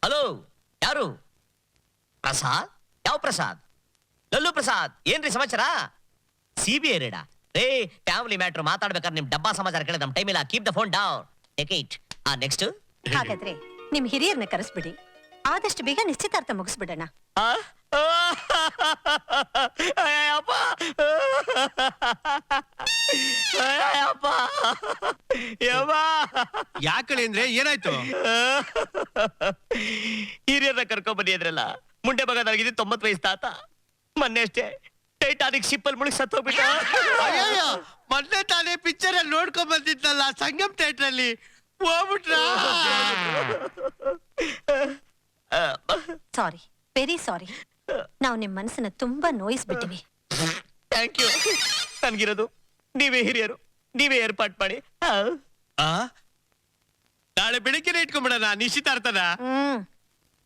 ಹಲೋ, ಯಾರು? ಪ್ರಸಾದ್? ಯಾವ ಪ್ರಸಾದ್? ಲಲ್ಲು ಪ್ರಸಾದ್. ಏನ್ರಿ ಸಮಾಚಾರ? CBI ರೇಡಾ? ರೇ, ಫ್ಯಾಮಿಲಿ ಮ್ಯಾಟ್ರ್ ಮಾತಾಡ್ಬೇಕಾದ್ರೆ ನಿಮ್ ಡಬ್ಬಾ ಸಮಾಚಾರ ಕೇಳಿದ್ರೆ ನಮ್ ಟೈಮ್ ಇಲ್ಲ. Keep the phone down. Take it. Next. ಹಾಗಾದ್ರೆ ನಿಮ್ ಹಿರಿಯರ್ನ ಕರೆಸ್ಬಿಡಿ, ಆದಷ್ಟು ಬೇಗ ನಿಶ್ಚಿತಾರ್ಥ ಮುಗಿಸ್ಬಿಡೋಣ. ಯಾಕಳಿ ಅಂದ್ರೆ ಏನಾಯ್ತು? ಹಿರಿಯರ್ನ ಕರ್ಕೊಂಡ್ ಬನ್ನಿ ಅದ್ರಲ್ಲ. ಮುಂಡೆ ಮಗ ನನಗಿದೆ 90 ವಯಸ್ಸು ತಾತ. ಮೊನ್ನೆ ಅಷ್ಟೇ ಟೈಟಾನಿಕ್ ಶಿಪ್ ಅಲ್ಲಿ ಮುಳುಗಿ ಸತ್ತೋಗ್ಬಿಟ್ಟ. ಅಯ್ಯಯ್ಯೋ, ಮೊನ್ನೆ ತಾನೇ ಪಿಕ್ಚರ್ ಅಲ್ಲಿ ನೋಡ್ಕೊಂಡ್ ಬಂದಿದ್ನಲ್ಲ ಸಂಗಮ್ ಥಿಯೇಟರ್ ಅಲ್ಲಿ, ಹೋಗ್ಬಿಟ್ರ? ಸಾರಿ, ವೆರಿ ಸಾರಿ. ನಾವು ನಿಮ್ ಮನಸ್ಸನ್ನ ತುಂಬಾ ನೋಯಿಸ್ಬಿಟ್ಟಿವಿ. Thank you. ನನ್ಗಿರೋದು ನೀವೇ ಹಿರಿಯರು, ನೀವೇ ಏರ್ಪಾಟ್ ಮಾಡಿ. ನಾಳೆ ಬೆಳಿಗ್ಗೆ ಇಟ್ಕೊಂಡ್ಬಿಡೋಣ ನಿಶ್ಚಿತಾರ್ಥನ.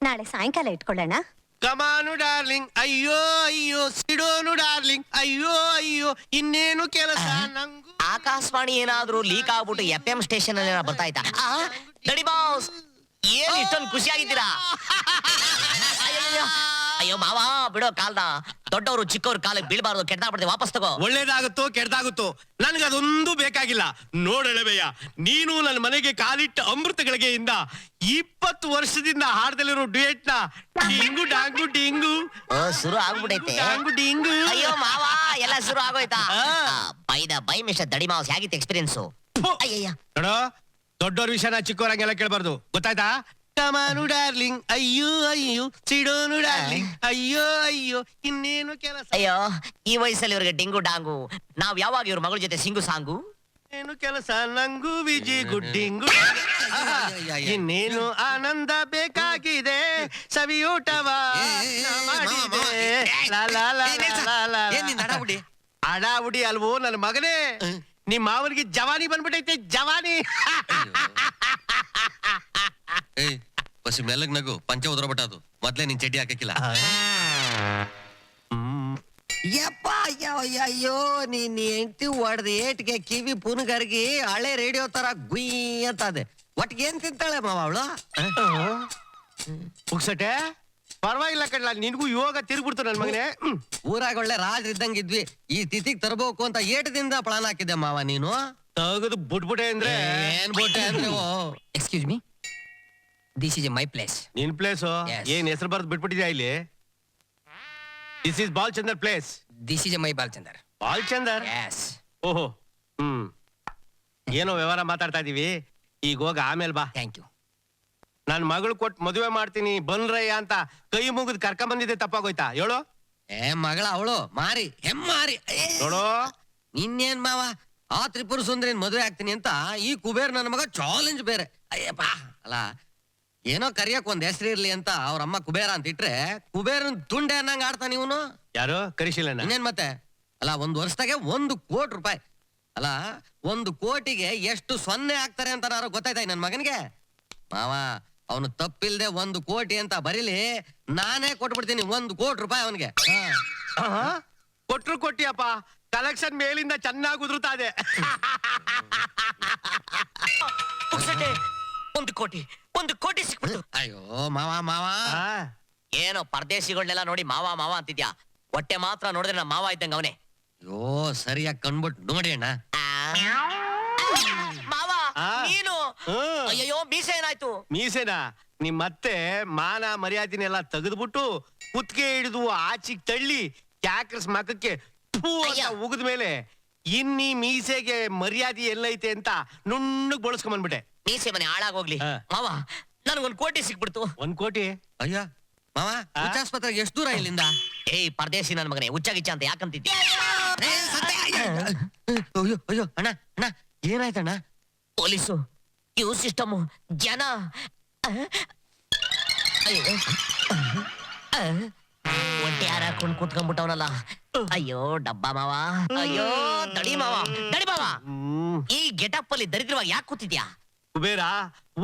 ನಾಳೆ ಸಾಯಂಕಾಲ ಇಟ್ಕೊಳ್ಳೋಣ. ಕಮಾನು ಡಾರ್ಲಿಂಗ್, ಅಯ್ಯೋ ಅಯ್ಯೋ, ಸಿಡೋನು ಡಾರ್ಲಿಂಗ್, ಅಯ್ಯೋ ಅಯ್ಯೋ, ಇನ್ನೇನು ಕೆಲಸ ನಂಗು. ಆಕಾಶವಾಣಿ ಏನಾದ್ರೂ ಲೀಕ್ ಆಗ್ಬಿಟ್ಟು FM ಸ್ಟೇಷನ್ ಅಲ್ಲಿ ಬರ್ತಾ ಇತ್ತಾ? ನಡಿ ಬಾಸ್, ಏನ್ ಇಷ್ಟೊಂದು ಖುಷಿಯಾಗಿದ್ದೀರಾ? ಅಯ್ಯೋ ಮಾವ, ಬಿಡೋ ಕಾಲ್ದ. ದೊಡ್ಡವರು ಚಿಕ್ಕವ್ರ ಕಾಲಕ್ಕೆ ಬೀಳ್ಬಾರ್ದು. ಕೆಟ್ಟದಾಗ್ಬಿಡ್ದೆ, ವಾಪಸ್ ತಗೋ. ಒಳ್ಳೇದಾಗುತ್ತೋ ಕೆಟ್ಟದಾಗುತ್ತೋ ನನ್ಗದೊಂದು ಬೇಕಾಗಿಲ್ಲ. ನೋಡೆಳವೆಯ, ನೀನು ನನ್ನ ಮನೆಗೆ ಕಾಲಿಟ್ಟ ಅಮೃತಗಳಿಗೆ ಇಂದ 20 ವರ್ಷದಿಂದ ಹಾಡ್ದಲ್ಲಿರೋ ಡ್ಯೂಯೆಟ್ ನ ಡಿಂಗು ಡಾಂಗು ಡಿಂಗು ಶುರು ಆಗ್ಬಿಡೈತೆ. ಡಾಂಗು ಡಿಂಗು. ಅಯ್ಯೋ ಮಾವ, ಎಲ್ಲ ಶುರು ಆಗೋಯ್ತಾ? ಬೈ ಮಿಸ್ಟರ್ ದಡಿ ಮಾವ್ಸ್, ಹೇಗಿತ್ತು ಎಕ್ಸ್ಪೀರಿಯನ್ಸು? ಅಯ್ಯಯ್ಯ ನೋಡೋ, ದೊಡ್ಡವ್ರ ವಿಷಯನ ಚಿಕ್ಕವರಂಗೆಲ್ಲ ಕೇಳಬಾರ್ದು, ಗೊತ್ತಾಯ್ತಾ? ಕಮಾನು ಡಾರ್ಲಿಂಗ್, ಅಯ್ಯೋ ಅಯ್ಯೋ, ಸಿಡೋನು ಡಾರ್ಲಿಂಗ್, ಅಯ್ಯೋ ಅಯ್ಯೋ, ಇನ್ನೇನು ಕೆಲಸ. ಅಯ್ಯೋ, ಈ ವಯಸ್ಸಲ್ಲಿ ಇವ್ರಿಗೆ ಡಿಂಗು ಡಾಂಗು. ನಾವ್ ಯಾವಾಗ ಇವ್ರ ಮಗಳ ಜೊತೆ ಸಿಂಗು ಸಾಂಗು? ಏನು ಕೆಲಸ ನಂಗು ವಿಜಿ ಗುಡ್ಡಿಂಗು. ಇನ್ನೇನು ಆನಂದ ಬೇಕಾಗಿದೆ, ಸವಿಯೂಟವ ಮಾಡಿದೆ. ಅಡಾವುಡಿ ಅಲ್ವೋ ನನ್ನ ಮಗನೇ, ನಿಮ್ ಮಾವನಿಗೆ ಜವಾನಿ ಬಂದ್ಬಿಟ್ಟೈತೆ, ಜವಾನಿ. ಬಸ್ ಮೆಲ್ಲಗ್ ನಗು, ಪಂಚ ಉದ್ರಬಿಟ್ಟದು. ಮೊದ್ಲೇ ನಿನ್ ಚಡ್ಡಿ ಹಾಕಕ್ಕಿಲ್ಲ. ಯಪ್ಪ, ಅಯ್ಯೋ, ನೀನ್ ಹೆಂಡತಿ ಹೊಡೆದ ಏಟ್ಗೆ ಕಿವಿ ಪುನಗರ್ಗಿ ಹಳೆ ರೇಡಿಯೋ ತರ ಗುಯ್ ಅಂತ ಅದೆ. ಒಟ್ಟಿಗೆ ಏನ್ ತಿಂತಾಳೆ ಮಾವ ಅವಳು? ಮುಗ್ಸಟೆ ಪರವಾಗಿಲ್ಲ ಕಡ್ಲ, ನಿನ್ಗೂ ಯೋಗ ತಿರುಗ್ಬಿಡ್ತು ನನ್ ಮಗನೇ. ಊರಾಗ ಒಳ್ಳೆ ರಾಜ್ ಇದ್ದಂಗಿದ್ವಿ. ಈ ತಿಥಿಗ್ ತರಬೇಕು ಅಂತ ಏಟದಿಂದ ಪ್ಲಾನ್ ಹಾಕಿದ್ದೆ ಮಾವ ನೀನು. ತಗದು ಬಿಟ್ಬಿಟ್ಟೆ ಅಂದ್ರೆ ಏನ್ ಬೋಟೆ ಅಂದ್ರೆ? Excuse me, this is my place. ನಿನ್ ಪ್ಲೇಸ್ Yes. ಏನ್ ಹೆಸರು ಬರ್ದು ಬಿಟ್ಬಿಟ್ಟಿದ್ಯಾ ಇಲ್ಲಿ? This is Balchandar place. This is my Balchandar. Balchandar? Yes. ಓಹೋ, ಏನೋ ವ್ಯವಹಾರ ಮಾತಾಡ್ತಾ ಇದೀವಿ, ಈಗ ಹೋಗ ಆಮೇಲೆ ಬಾ. Thank you. ನನ್ ಮಗಳು ಕೊಟ್ಟು ಮದುವೆ ಮಾಡ್ತೀನಿ ಬನ್ರಯ್ಯ ಅಂತ ಕೈ ಮುಗಿದ್ ಕರ್ಕೊಂಡ್ ಬಂದಿದ್ದೆ, ತಪ್ಪಾಗೋಯ್ತಾ ಹೇಳು? ಮಗಳ ಅವಳು ಮಾರಿ ಹೆಮ್ಮಾರಿ. ನೋಡು, ಇನ್ನೇನ್ ಮಾವ, ಆ ತ್ರಿಪುರ ಸುಂದರಿನ್ ಮದುವೆ ಆಗ್ತೀನಿ ಅಂತ ಈ ಕುಬೇರ್ ನನ್ನ ಮಗ ಚಾಲೆಂಜ್ ಬೇರೆ. ಅಯ್ಯಪ್ಪ, ಅಲ್ಲ ಏನೋ ಕರಿಯಕ್ ಒಂದ್ ಹೆಸರು ಇರ್ಲಿ ಅಂತ ಅವ್ರ ಅಮ್ಮ ಕುಬೇರ ಅಂತ ಇಟ್ರೆ, ಕುಬೇರನ್ ತುಂಡೆ ಅನ್ನಂಗ್ ಆಡ್ತಾನ ಇವನು. ಯಾರು ಕರಿಶಿಲ್ಲ? ಇನ್ನೇನ್ ಮತ್ತೆ, ಅಲ್ಲ 1 ವರ್ಷದಾಗೆ 1 ಕೋಟಿ ರೂಪಾಯಿ. ಅಲ್ಲ 1 ಕೋಟಿಗೆ ಎಷ್ಟು ಸೊನ್ನೆ ಆಗ್ತಾರೆ ಅಂತ ಯಾರೋ ಗೊತ್ತಾಯ್ತಾ ನನ್ ಮಗನಿಗೆ? ಮಾವ ಅವನು ತಪ್ಪಿಲ್ದೆ 1 ಕೋಟಿ ಅಂತ ಬರೀಲಿ, ನಾನೇ ಕೊಟ್ಬಿಡ್ತೀನಿ 1 ಕೋಟಿ ರೂಪಾಯಿ ಅವನಿಗೆ. ಕೊಟ್ರು ಕೊಟ್ಟಿಯಪ್ಪ, ಕಲೆಕ್ಷನ್ ಮೇಲಿಂದ ಚೆನ್ನಾಗಿ ಉದುರುತ್ತಾ ಇದೆ. ಪುಕ್ಸಟ್ಟೆ, 1 ಕೋಟಿ ಸಿಕ್ಬಿಡ್ತು. ಅಯ್ಯೋ ಮಾವ ಮಾವ, ಏನೋ ಪರದೇಶಿಗಳನ್ನೆಲ್ಲ ನೋಡಿ ಮಾವ ಮಾವ ಅಂತಿದ್ಯಾ, ಹೊಟ್ಟೆ ಮಾತ್ರ ನೋಡಿದ್ರೆ ನಮ್ಮ ಮಾವ ಇದ್ದಂಗ ಅವನೇ. ಅಯ್ಯೋ ಸರಿಯಾಗಿ ಕಂಡ್ಬಿಟ್ಟು ನೋಡಿ ಅಣ್ಣ. ಮಾವ ನೀನು ಅಯ್ಯೋ ಮೀಸೆ ಏನಾಯ್ತು? ಮೀಸೆನಾ? ನಿಮ್ಮತ್ತೆ ಮಾನ ಮರ್ಯಾದಿನೆಲ್ಲ ತೆಗೆದ್ಬಿಟ್ಟು ಕುತ್ತಿಗೆ ಹಿಡಿದು ಆಚಿಗೆ ತಳ್ಳಿ ಕ್ಯಾಕ್ರಸ್ ಮಕಕ್ಕೆ ಉಗಿದ ಮೇಲೆ ಇನ್ನೀ ಮೀಸೆಗೆ ಮರ್ಯಾದೆ ಎಲ್ಲೈತೆ ಅಂತ ನುಣ್ಣಗ್ ಬಳಸ್ಕೊಂಡ್ಬಂದ್ಬಿಟ್ಟೆ. ಮೀಸೆ ಮನೆ ಹಾಳಾಗೋಗ್ಲಿ ಮಾವ, ನನಗೊಂದು ಕೋಟಿ ಸಿಕ್ಬಿಡ್ತು. 1 ಕೋಟಿ? ಅಯ್ಯ ಮಾವ, ಹುಚ್ಚಾಸ್ಪತ್ರೆಗೆ ಎಷ್ಟು ದೂರ ಇಲ್ಲಿಂದ? ಏಯ್ ಪರದೇಶಿ ನನ್ ಮಗನೇ, ಹುಚ್ಚಾಗಿಚ್ಚ ಅಂತ ಯಾಕಂತಿದ್ದೆ? ಅಯ್ಯೋ ಅಯ್ಯೋ ಅಣ್ಣ ಅಣ್ಣ, ಏನಾಯ್ತಣ್ಣ? ಪೊಲೀಸು, ಕ್ಯೂ ಸಿಸ್ಟಮ್, ಜನ. ಹೊಟ್ಟೆ ಹಾರಾಕೊಂಡು ಕೂತ್ಕೊಂಡ್ಬಿಟ್ಟವನಲ್ಲ. ಅಯ್ಯೋ ಡಬ್ಬ ಮಾವ, ಅಯ್ಯೋ ದಡಿ ಮಾವ, ದಡಿ ಮಾವ. ಈ ಗೆಟಪ್ ಅಲ್ಲಿ ದರಿದ್ರವಾಗಿ ಯಾಕೆ ಕೂತಿದ್ಯಾ? ಕುಬೇರ,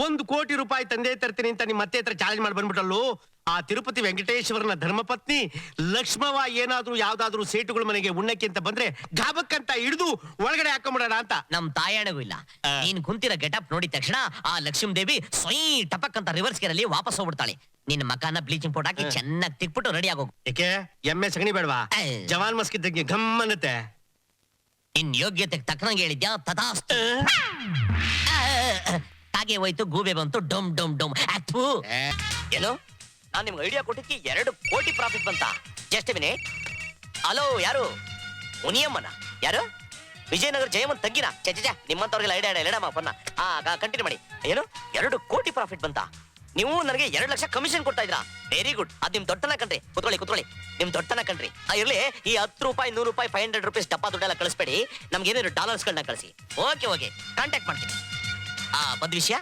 1 ಕೋಟಿ ರೂಪಾಯಿ ತಂದೆ ತರ್ತೀನಿ ಅಂತ ನಿಮ್ಮ ಮತ್ತೆ ಹತ್ರ ಚಾಲೆಂಜ್ ಮಾಡಿ ಬಂದ್ಬಿಟ್ಟಲ್ಲೂ. ಆ ತಿರುಪತಿ ವೆಂಕಟೇಶ್ವರನ ಧರ್ಮಪತ್ನಿ ಲಕ್ಷ್ಮವ್ವ ಏನಾದ್ರೂ ಯಾವ್ದಾದ್ರು ಸೇಟುಗಳ ಮನೆಗೆ ಉಣ್ಣಕ್ಕೆ ಅಂತ ಬಂದ್ರೆ ಗಾಬಕ್ಕಂತ ಹಿಡಿದು ಒಳಗಡೆ ಹಾಕೊಂಡ್ಬಿಡೋಣ ಅಂತ. ನಮ್ ತಾಯಣಗೂ ಇಲ್ಲ. ನೀನ್ ಕುಂತಿರೋ ಗೆಟಪ್ ನೋಡಿದ ತಕ್ಷಣ ಆ ಲಕ್ಷ್ಮೀ ದೇವಿ ಸ್ವಯ್ ಟಪಕ್ ಅಂತ ರಿವರ್ಸ್ ಗೇರ್ ಅಲ್ಲಿ ವಾಪಸ್ ಹೋಗ್ಬಿಡ್ತಾಳೆ. ನಿನ್ನ ಮಕಾನ ಬ್ಲೀಚಿಂಗ್ ಪೌಡರ್ ಹಾಕಿ ಚೆನ್ನಾಗಿ ತಿಕ್ಬಿಟ್ಟು ರೆಡಿ ಆಗೋಗು. ಯಾಕೆ ಎಮ್ಮೆ ಸಗಣಿ ಬೇಡವಾ? ಜವಾನ್ ಮಸ್ಕಿದ್ದಂಗೆ ಘಮ್ ಅನ್ನತ್ತೆ. ನಿನ್ ಯೋಗ್ಯತೆಗೆ ತಕ್ಕನಂಗೆ ಹೇಳಿದ್ಯಾ? ತಥಾಸ್ತು. ಕಾಗೆ ಹೋಯ್ತು, ಗೂಬೆ ಬಂತು, ಡೊಮ್ ಡೊಮ್ ಡೊಮ್. ಏನು ನಾನ್ ನಿಮ್ಗೆ ಐಡಿಯಾ ಕೊಟ್ಟಿದ್ದೆ 2 ಕೋಟಿ ಪ್ರಾಫಿಟ್ ಬಂತ? Just minute. ಹಲೋ, ಯಾರು? ಮುನಿಯಮ್ಮನ? ಯಾರು? ವಿಜಯನಗರ ಜಯಮನ್ ತಂಗಿನ? ಚಚ ನಿಮ್ಮಂತವ್ರಿಗೆಲ್ಲ ಐಡಿಯಾ ಇಡಮ್ಮ ಪನ್ನ. ಕಂಟಿನ್ಯೂ ಮಾಡಿ. ಏನು 2 ಕೋಟಿ ಪ್ರಾಫಿಟ್ ಬಂತ? ನೀವು ನನಗೆ 2 ಲಕ್ಷ ಕಮಿಷನ್ ಕೊಡ್ತಾ ಇದ್ರಾ? Very good. ಅದ್ ನಿಮ್ ದೊಡ್ಡನ ಕಣ್ರಿ. ಕುತ್ಕೊಳ್ಳಿ. ನಿಮ್ ದೊಡ್ಡನ ಕಣ್ರಿ. ಇರ್ಲಿ, ಈ 10 ರೂಪಾಯಿ 100 ರೂಪಾಯಿ 500 ರೂಪೀಸ್ ಡಬ್ಬ ದುಡ್ಡೆಲ್ಲ ಕಳಿಸ್ಬೇಡಿ. ನಮ್ಗೆ ಏನೇನು ಡಾಲರ್ಸ್ಗಳನ್ನ ಕಳಿಸಿ. ಓಕೆ ಕಾಂಟ್ಯಾಕ್ಟ್ ಮಾಡ್ತೀನಿ. ಬಂದ್ ವಿಷಯ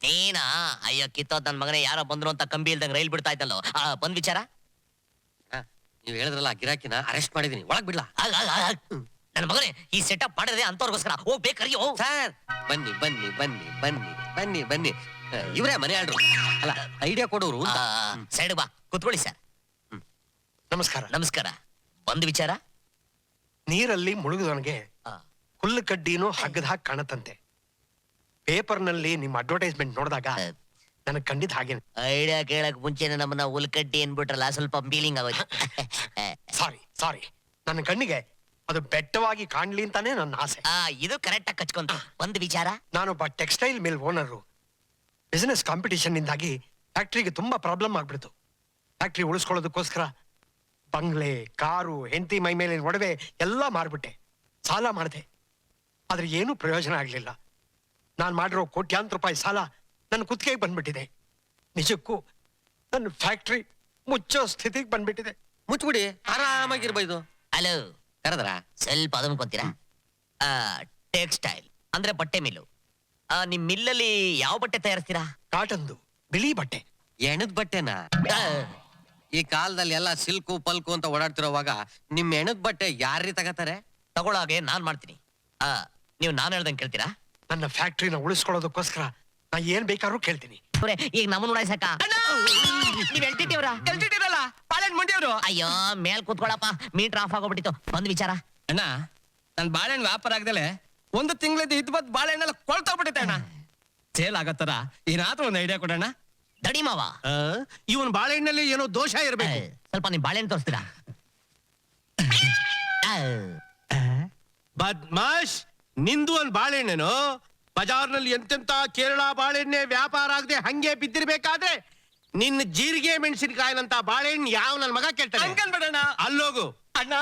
ನೀನಾ? ಅಯ್ಯೋ ಕಿತ್ತೋದ್ ನನ್ ಮಗನೇ, ಯಾರೋ ಬಂದ್ರು ಅಂತ ಕಂಬಿ ಇಲ್ದಂಗ್ ರೈಲ್ ಬಿಡ್ತಾ ಇದ್ದಲ್ಲೋ. ಬಂದ್ ವಿಚಾರ? ನೀವ್ ಹೇಳಿದ್ರಲ್ಲ, ಗಿರಾಕಿನ ಅರೆಸ್ಟ್ ಮಾಡಿದೀನಿ, ಒಳಗ್ ಬಿಡ್ಲಾ? ನನ್ ಮಗನೇ, ಈ ಸೆಟಪ್ ಮಾಡಿದ್ರೆ ಅಂತವ್ರಿಗೋಸ್ಕರ ಹೋಗ್ಬೇಕರಿಯೋ. ಸರ್ ಬನ್ನಿ ಬನ್ನಿ ಬನ್ನಿ ಬನ್ನಿ ಬನ್ನಿ ಬನ್ನಿ, ಇವ್ರೇ ಮನೆ ಆಡ್ರು ಅಲ್ಲ, ಐಡಿಯಾ ಕೊಡೋರು. ಸೈಡ್ ಬಾ, ಕುತ್ಕೊಳ್ಳಿ ಸರ್. ನಮಸ್ಕಾರ. ನಮಸ್ಕಾರ. ಬಂದ್ ವಿಚಾರ? ನೀರಲ್ಲಿ ಮುಳುಗಿದವನಿಗೆ ಆ, ಹುಲ್ಲು ಕಡ್ಡಿನೂ ಹಗ್ಗದ ಹಾಗೆ ಕಾಣತ್ತಂತೆ. ಪೇಪರ್ನಲ್ಲಿ ನಿಮ್ಮ ಅಡ್ವರ್ಟೈಸ್ಮೆಂಟ್ ನೋಡಿದಾಗ ನನಗೆ ಕಂಡಿದ್ ಹಾಗೆ. ಐಡಿಯಾ ಕೇಳಕ್ ಮುಂಚೆನೆ ನಮ್ಮನ್ನ ಉಲ್ಕಡ್ಡಿ ಅನ್ಬಿಟ್ರಲ್ಲ, ಸ್ವಲ್ಪ ಫೀಲಿಂಗ್ ಆಗೋಯ್ತು. ಸಾರಿ, ನನ್ನ ಕಣ್ಣಿಗೆ ಅದು ಬೆಟ್ಟವಾಗಿ ಕಾಣ್ಲಿ ಅಂತಾನೆ ನನ್ನ ಆಸೆ. ಇದು ಕರೆಕ್ಟ್ ಆಗಿ ಕಚ್ಕೊಂತ. ಒಂದ್ ವಿಚಾರ? ನಾನೊಬ್ಬ textile mill owner. Business competition ಇಂದಾಗಿ ಫ್ಯಾಕ್ಟ್ರಿಗೆ ತುಂಬಾ ಪ್ರಾಬ್ಲಮ್ ಆಗ್ಬಿಡ್ತು. ಫ್ಯಾಕ್ಟ್ರಿ ಉಳಿಸ್ಕೊಳ್ಳೋದಕ್ಕೋಸ್ಕರ ಬಂಗ್ಲೆ, ಕಾರು, ಹೆಂಡತಿ ಮೈ ಮೇಲೆ ಒಡವೆ ಎಲ್ಲ ಮಾರ್ಬಿಟ್ಟೆ. ಸಾಲ ಮಾಡಿದೆ, ಆದ್ರೆ ಏನೂ ಪ್ರಯೋಜನ ಆಗ್ಲಿಲ್ಲ. ನಾನು ಮಾಡಿರೋ ಕೋಟ್ಯಾಂತರ ರೂಪಾಯಿ ಸಾಲ ನನ್ನ ಕುತ್ತಿಗೆಗೆ ಬಂದ್ಬಿಟ್ಟಿದೆ. ನಿಜಕ್ಕೂ ನನ್ನ ಫ್ಯಾಕ್ಟ್ರಿ ಮುಚ್ಚೋ ಸ್ಥಿತಿಗೆ ಬಂದ್ಬಿಟ್ಟಿದೆ. ಮುಚ್ಬಿಡಿ, ಆರಾಮಾಗಿರ್ಬೋದು. ಹಲೋ, ಕರೆದ್ರ ಸ್ವಲ್ಪ ಅದನ್ಕೊಂತೀರಾ? ಟೆಕ್ಸ್ಟೈಲ್ ಅಂದ್ರೆ ಬಟ್ಟೆ ಮಿಲ್ಲು. ನಿಮ್ ಮಿಲ್ಲಲ್ಲಿ ಯಾವ ಬಟ್ಟೆ ತಯಾರಿಸ್ತೀರಾ? ಕಾಟನ್ದು ಬಿಳಿ ಬಟ್ಟೆ. ಎಣದ್ ಬಟ್ಟೆನಾ? ಈ ಕಾಲದಲ್ಲಿ ಎಲ್ಲ ಸಿಲ್ಕು ಪಲ್ಕು ಅಂತ ಓಡಾಡ್ತಿರೋವಾಗ ನಿಮ್ ಎಣದ್ ಬಟ್ಟೆ ಯಾರ್ರೀ ತಗತಾರೆ? ತಗೊಳಾಗೆ ನಾನ್ ಮಾಡ್ತೀನಿ. ನೀವು ನಾನ್ ಹೇಳ್ದಂಗೆ ಕೇಳ್ತೀರಾ? ನನ್ನ ಫ್ಯಾಕ್ಟ್ರಿನ ಉಳಿಸ್ಕೊಳ್ಳೋದಕ್ಕೋಸ್ಕರ ನಾ ಏನ್ ಬೇಕಾದ್ರೂ ಕೇಳ್ತೀನಿ. ಈಗ ನಮ್ಮನ್ನ ಉಡಾಯ್ಸಕ ನೀವ್ ಹೇಳ್ತಿದ್ದೀವ್ರ? ಬಾಳೆಹಣ್ಣು ಮಂಡಿಯವರು. ಅಯ್ಯೋ, ಮೇಲ್ ಕೂತ್ಕೊಳಪ್ಪ, ಮೀಟರ್ ಆಫ್ ಆಗೋಗ್ಬಿಟ್ಟಿತ್ತು. ಬಂದ್ ವಿಚಾರ? ಅಣ್ಣ, ನನ್ ಬಾಳೆಹಣ್ಣು ವ್ಯಾಪಾರ ಆಗದಲೆ 1 ತಿಂಗಳಿಂದ ಇದ್ಬದ್ ಬಾಳೆಹಣ್ಣೆಲ್ಲ ಕೊಳ್ತೋಗ್ಬಿಟ್ಟಿದೆ ಅಣ್ಣ. ಸೇಲ್ ಆಗತ್ತರ ಏನಾದ್ರೂ ಒಂದು ಐಡಿಯಾ ಕೊಡೋಣ. ದಡಿ ಮಾವ, ಇವನ್ ಬಾಳೆಹಣ್ಣಲ್ಲಿ ಏನೋ ದೋಷ ಇರ್ಬೇಕು. ಸ್ವಲ್ಪ ನಿಮ್ ಬಾಳೆಹಣ್ಣು ತೋರಿಸ್ತೀರಾ? ಬದ್ಮಾಶ್, ನಿಂದು ಒಂದ್ ಬಾಳೆಹಣ್ಣೇನು? ಬಜಾರ್ನಲ್ಲಿ ಎಂತೆಂತ ಕೇರಳ ಬಾಳೆಹಣ್ಣೆ ವ್ಯಾಪಾರ ಆಗದೆ ಹಂಗೆ ಬಿದ್ದಿರ್ಬೇಕಾದ್ರೆ ನಿನ್ನ ಜೀರಿಗೆ ಮೆಣಸಿನಕಾಯಿನಂತ ಬಾಳೆಹಣ್ಣು ಯಾವ ನನ್ ಮಗ ಕೇಳ್ತಾನೆ? ಅನ್ಕನ್ಬೇಡಣ್ಣ. ಅಲ್ಲೋಗು. ಅಣ್ಣ,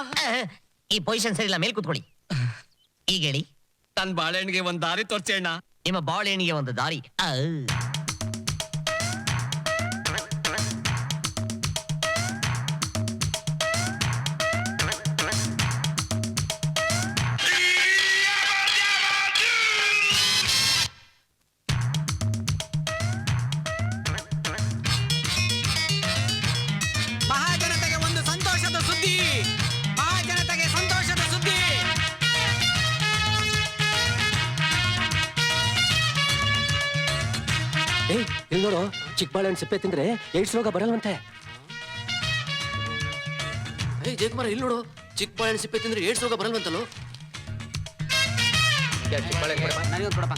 ಈ ಪೊಸಿಷನ್ ಸರಿ ಇಲ್ಲ, ಮೇಲ್ ಕೂತ್ಕೊಳ್ಳಿ. ಈಗ ಹೇಳಿ. ನನ್ ಬಾಳೆಹಣ್ಣಿಗೆ ಒಂದ್ ದಾರಿ ತೋರ್ಸಿ ಅಣ್ಣ. ನಿಮ್ಮ ಬಾಳೆಹಣ್ಣಿಗೆ ಒಂದು ದಾರಿ? ಮಹಾಜನತೆಗೆ ಒಂದು ಸಂತೋಷದ ಸುದ್ದಿ. ಮಹಾಜನತೆಗೆ ಸಂತೋಷದ ಸುದ್ದಿ. ಏಯ್ ಇಲ್ಲಿ ನೋಡು, ಚಿಕ್ಕ ಬಾಳೆಹಣ್ಣು ಸಿಪ್ಪೆ ತಿಂದ್ರೆ ಏಡ್ಸ್ ರೋಗ ಬರಲ್ವಂತೆ. ಏಯ್ ಜಯಕುಮಾರ್ ಇಲ್ಲಿ ನೋಡು, ಚಿಕ್ಕ ಬಾಳೆಹಣ್ಣು ಸಿಪ್ಪೆ ತಿಂದ್ರೆ ಏಡ್ಸ್ ರೋಗ ಬರಲ್ವಂತಲ್ಲೋ. ನನಗೊಂದು ಕೊಡಪ್ಪ.